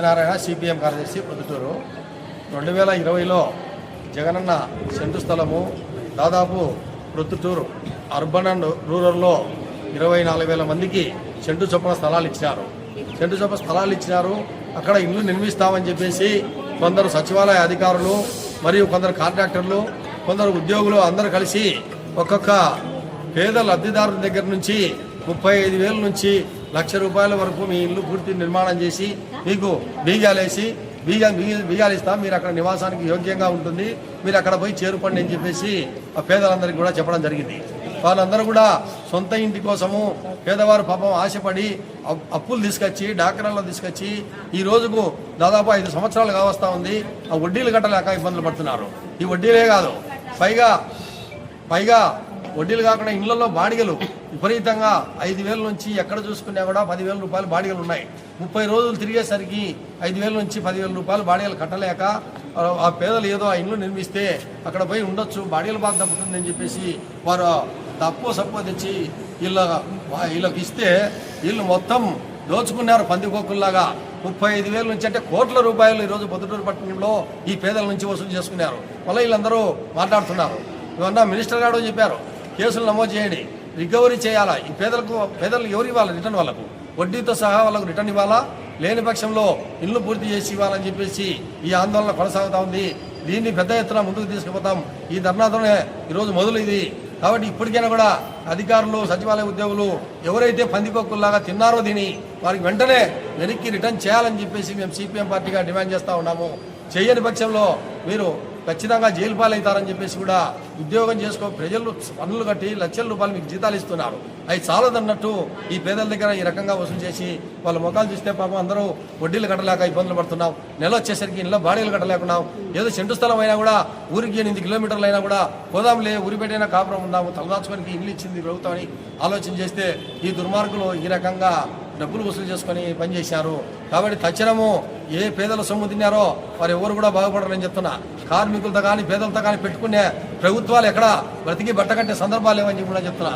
Narayana CPM కార్యదర్శి Proddatur. 2020లో Jagananna scent స్థలము దాదాపు ప్రొద్దుటూరు అర్బన్ అండ్ రూరల్లో 24,000 మందికి సెంటు చొప్పున స్థలాలు ఇచ్చినారు. సెంటు చొప్పున స్థలాలు ఇచ్చినారు. అక్కడ ఇల్లు నిర్మిస్తామని చెప్పేసి కొందరు సచివాలయ అధికారులు మరియు కొందరు కాంట్రాక్టర్లు కొందరు ఉద్యోగులు అందరూ కలిసి ఒక్కొక్క పేద లబ్ధిదారుల దగ్గర నుంచి 35,000 నుంచి ₹1,00,000 వరకు మీ ఇల్లు పూర్తి నిర్మాణం చేసి మీకు బీగాలేసి బీగాలు ఇస్తాం, మీరు అక్కడ నివాసానికి యోగ్యంగా ఉంటుంది, మీరు అక్కడ పోయి చేరుకోండి అని చెప్పేసి ఆ పేదలందరికీ కూడా చెప్పడం జరిగింది. వాళ్ళందరూ కూడా సొంత ఇంటి కోసము పేదవారు పాపం ఆశపడి అప్పులు తీసుకొచ్చి డాక్రాల్లో తీసుకొచ్చి ఈ రోజుకు దాదాపు 5 సంవత్సరాలు కావస్తా ఉంది. ఆ వడ్డీలు కట్టలేక ఇబ్బందులు పడుతున్నారు. ఈ వడ్డీలే కాదు, పైగా వడ్డీలు కాకుండా ఇళ్లలో బాడిగలు విపరీతంగా 5,000 నుంచి ఎక్కడ చూసుకున్నా కూడా ₹10,000 బాడిగలు ఉన్నాయి. 30 రోజులు తిరిగేసరికి 5,000 నుంచి ₹10,000 బాడిగలు కట్టలేక ఆ పేదలు ఏదో ఆ ఇల్లు నిర్మిస్తే అక్కడ పోయి ఉండొచ్చు, బాడిగల బాధ తప్పుతుందని చెప్పేసి వారు తప్పు సప్పు తెచ్చి వీళ్ళకి ఇస్తే వీళ్ళు మొత్తం దోచుకున్నారు పందికొక్కుల్లాగా. 35,000 నుంచి అంటే కోట్ల రూపాయలు ఈరోజు పొద్దుటూరు పట్టణంలో ఈ పేదల నుంచి వసూలు చేసుకున్నారు. మళ్ళీ వీళ్ళందరూ మాట్లాడుతున్నారు. ఇవన్నా మినిస్టర్ గారు చెప్పారు, కేసులు నమోదు చేయండి, రికవరీ చేయాలా. ఈ పేదలకు ఎవరు ఇవ్వాలి? రిటర్న్ వాళ్ళకు వడ్డీతో సహా వాళ్ళకు రిటర్న్ ఇవ్వాలా, లేని పక్షంలో ఇల్లు పూర్తి చేసి ఇవ్వాలని చెప్పేసి ఈ ఆందోళన కొనసాగుతూ ఉంది. దీన్ని పెద్ద ఎత్తున ముందుకు తీసుకుపోతాం. ఈ ధర్నాతోనే ఈరోజు మొదలు ఇది. కాబట్టి ఇప్పటికైనా కూడా అధికారులు సచివాలయ ఉద్యోగులు ఎవరైతే పందికొక్కుల్లాగా తిన్నారో దీన్ని వారికి వెంటనే వెనక్కి రిటర్న్ చేయాలని చెప్పేసి మేము సిపిఎం పార్టీగా డిమాండ్ చేస్తూ ఉన్నాము. చేయని పక్షంలో మీరు ఖచ్చితంగా జైలు పాలవుతారని చెప్పేసి కూడా ఉద్యోగం చేసుకో ప్రజలు పన్నులు కట్టి ₹1,00,000 మీకు జీతాలు ఇస్తున్నారు. అవి చాలదన్నట్టు ఈ పేదల దగ్గర ఈ రకంగా వసూలు చేసి వాళ్ళ ముఖాలు చూస్తే పాపం అందరూ వడ్డీలు కట్టలేక ఇబ్బందులు పడుతున్నాం. నెల వచ్చేసరికి ఇళ్ళ బాడీలు కట్టలేకున్నాం. ఏదో సెంటు స్థలం అయినా కూడా ఊరికి 8 కిలోమీటర్లు అయినా కూడా పోదాంలే, ఊరి పెట్టైనా కాపురం ఉన్నాము, తలదాచుకోనికి ఇల్లు ఇచ్చింది ప్రభుత్వం అని ఆలోచన చేస్తే ఈ దుర్మార్గులు ఈ రకంగా డబ్బులు వసూలు చేసుకొని పనిచేశారు. కాబట్టి తక్షణము ఏ పేదల సొమ్ము తిన్నారో వారు ఎవరు కూడా బాగుపడాలని చెప్తున్నా. కార్మికులతో కానీ పేదలతో కానీ పెట్టుకునే ప్రభుత్వాలు ఎక్కడ బ్రతికి బట్టకట్టే సందర్భాలు లేవని కూడా చెప్తున్నా.